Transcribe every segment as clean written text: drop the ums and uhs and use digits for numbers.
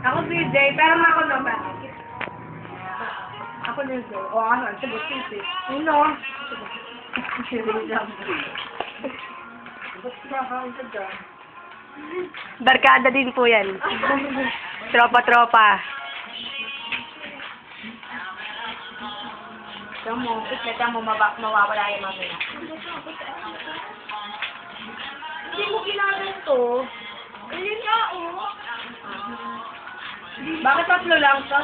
Ako BJ, pero ako na ba? Ako na BJ. O ano, sagot BJ. Uno. Barkada din po yan. Tropa-tropa. Ito mo, mawawala yung mamaya. Hindi mo kailangan to. Ayun nga, oh. Bakit tatlo lang to?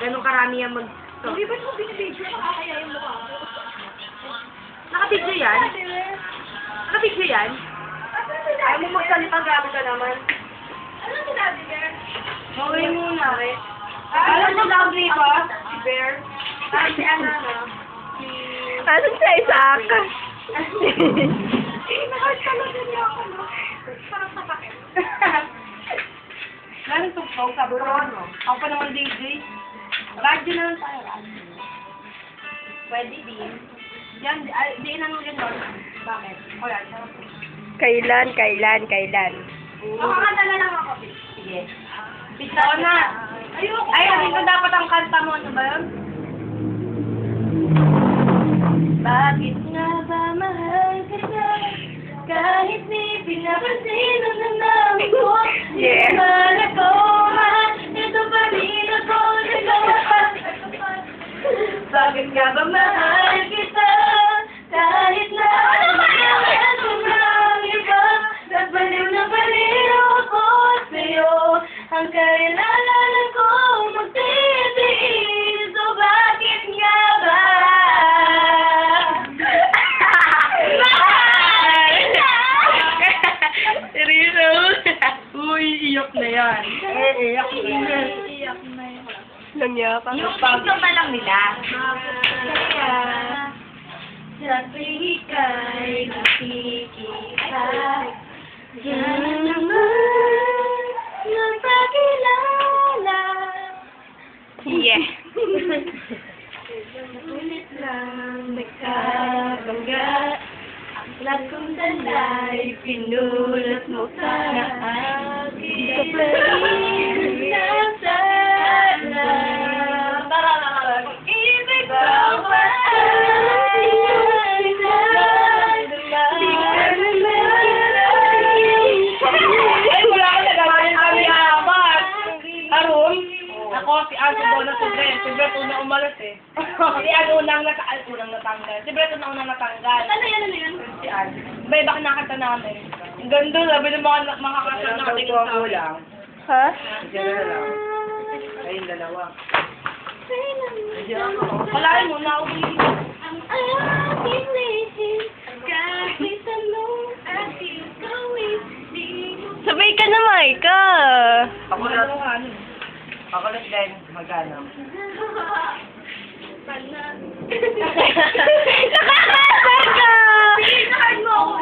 Ganun karami yan mag... Hindi ba mo binibidyo? Nakakaya yung mukha ko. Nakabidyo yan? Nakabidyo yan? Ayaw mo magsalita, grabe ka naman. Ano sinabi, Bear? Mawin muna, eh. Alam mo lang dito, si Bear. Si ano, si... Asan siya, Isaac? Nakakalaga niya ako, no? Parang sapakit. Galing tugtog, sabi ko, ano? Ako pa naman DJ. Radyo na lang tayo, radyo. Pwede din. Yan, di nang yun doon. Bakit? O yan, sarap. Kailan? Makakanta na lang ako, sige. Pista na. Ayoko. Ay, hindi ko dapat ang kanta mo. Ano ba yun? Bakit nga ba mahal kita? Kahit di pinapansin ang nanamin ko. Yeah. Mahal ako, mahal. Ito pa rin ako nagawa. Bakit nga ba mahal kita? Kahit na mahal mo ng iba. Nabaliw na baliw ako sa'yo. Ang kailangan ko magtitiis. So bakit nga ba? Seryoso? Uy, iyak na yan. Iyak na yan. Iyak na yan. Nangyapa. Yung picture na lang nila. Kaya, sa tuwing ika'y nakikita, yan naman ng pagkilala. Yeah. Ulit lang nagkabangga. Lahat kong dalay, pinulot mo ka na aking nasala. Ibig ko ba? Ay, wala ka nagawa yung kami apat. Aron? Ako, si Anso doon na si Brent. Si Brent unang umalas eh. Si Anso unang natanggal. Si Brent unang natanggal. Ano yan? Si Anso. Bay, baka nakanta namin. Ang ganda, sabi ng mga makakasal na katingin sa akin. Ha? Ayun, dalawa. Wala mo, nauwi. Ang aking lihin, kahit anong aking gawin, di mo Sabay ka na, Maika. Pakulat din, magkano? Nakakasal ka! Pinakain mo ako.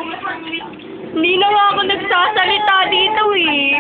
Hindi na nga ako nagsasalita dito eh.